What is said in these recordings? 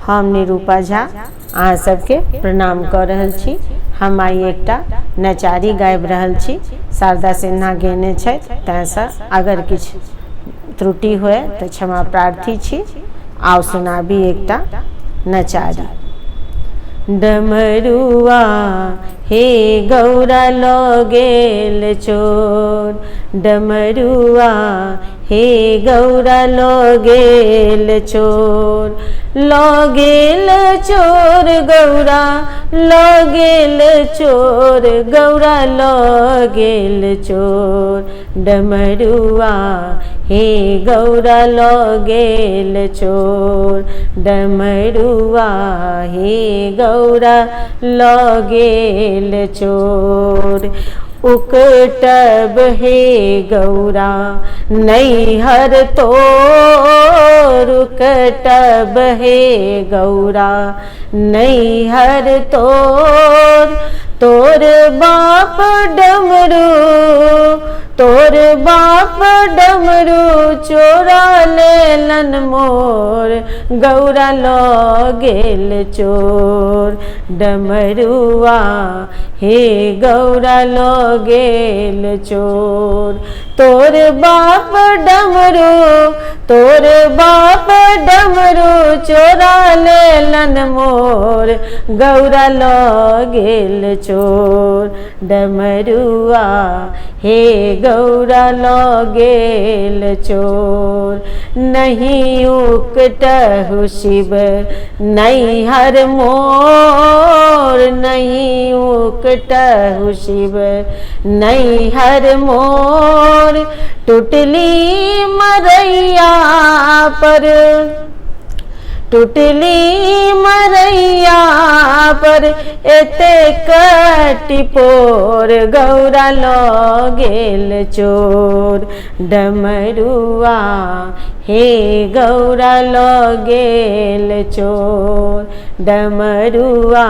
हम निरूपा झा अहाँ सबके प्रणाम कर रहल छी। हम आई एकटा नचारी गाबि रहल छी। शारदा सिन्हा गेने छथि, तैसँ अगर किछु त्रुटि हुए तऽ क्षमा प्रार्थी छी। आओ सुनाबी एकटा नचारी। डमरुआ हे गौरा लऽ गेल चोर, डमरुआ हे गौरा लऽ गेल चोर, लऽ गेल चोर गौरा लऽ गेल चोर, गौरा लऽ गेल चोर, डमरुआ हे गौरा लऽ गेल चोर, डमरुआ हे गौरा लऽ गेल चोर। उकटब हे गौरा नैहर तोर, उकटब हे गौरा नैहर तोर, तोर बाप डमरू, तोर बाप डमरू चोरा लेलन मोर, गौरा लऽ गेल चोर, डमरुआ हे गौरा लऽ गेल चोर, तोर बाप डमरू, तोर बाप डमरू चोरा लेलन मोर, गौरा लऽ गेल चोर, डमरुआ हे गौरा लऽ गेल चोर। नहीं उकटहु शिव नैहर मोर, नहीं उकटहु शिव नैहर मोर, टुटली मरैया पर, टुटली मरैया पर एते कटिपोर, गौरा लऽ गेल चोर, डमरुआ हे गौरा लऽ गेल चोर, डमरुआ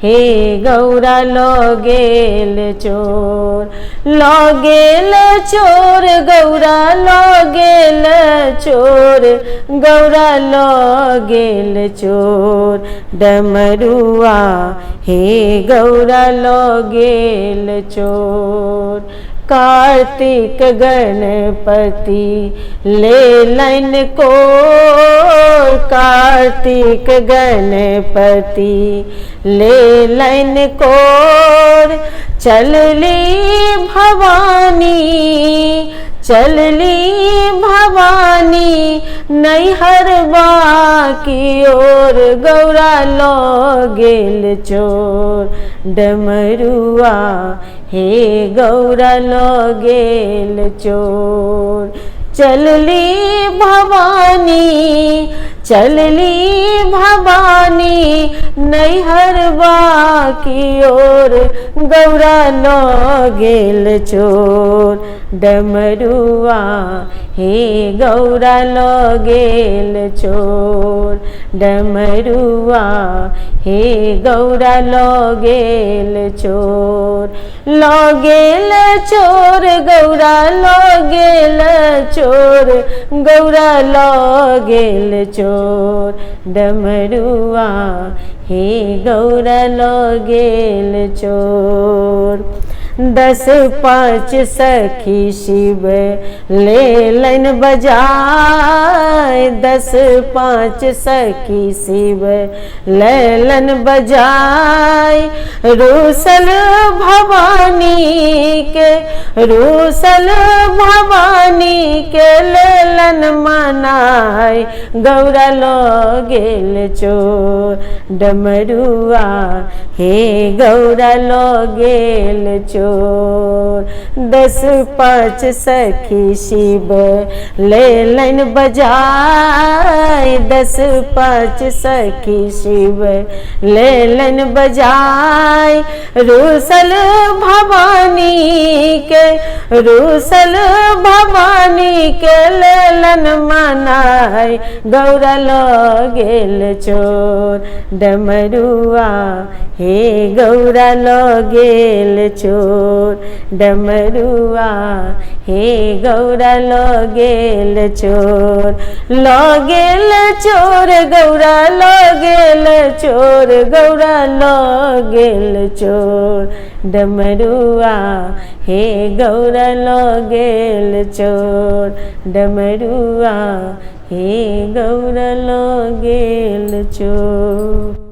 हे गौरा लऽ गेल चोर, लऽ गेल चोर गौरा लऽ गेल चोर, गौरा लऽ गेल चोर, डमरुआ हे गौरा लऽ गेल चोर। कार्तिक गणपति लेलन कोर, कार्तिक गणपति लेलन कोर, चलली भवानी, चलली भवानी नैहरवा की ओर, गौरा लऽ गेल चोर, डमरुआ हे गौरा लऽ गेल चोर, चलली भवानी, चलली भवानी नैहरवा की ओर, गौरा लऽ गेल चोर, डमरुआ हे गौरा लऽ गेल चोर, डमरुआ हे गौरा लऽ गेल चोर, लऽ गेल चोर गौरा लऽ गेल चोर, गौरा लऽ गेल चोर, डमरुआ हे गौरा लऽ गेल चोर। 10 5 सखी शिव लेलन बजाय, 10 5 सखी शिव लेलन बजाय, रूसल भवानी के, रूसल भवानी के लेलन मनाय, गौरा लऽ गेल चोर, डमरुआ हे गौरा लऽ गेल चोर। 10 5 सखी शिव लेलन बजाय, 10 5 सखी शिव लेलन बजाय, रूसल भवानी के, रूसल भवानी के लेलन मनाय, गौरा लऽ गेल चोर, डमरुआ हे गौरा लऽ गेल चोर। चोर डमरुआ हे गौरा लो गेल चोर, लो गेल चोर गौरा लो गेल चोर, गौरा लो गेल चोर डमरुआ हे गौरा लो गेल चोर डमरुआ हे गौरा लो गेल चोर।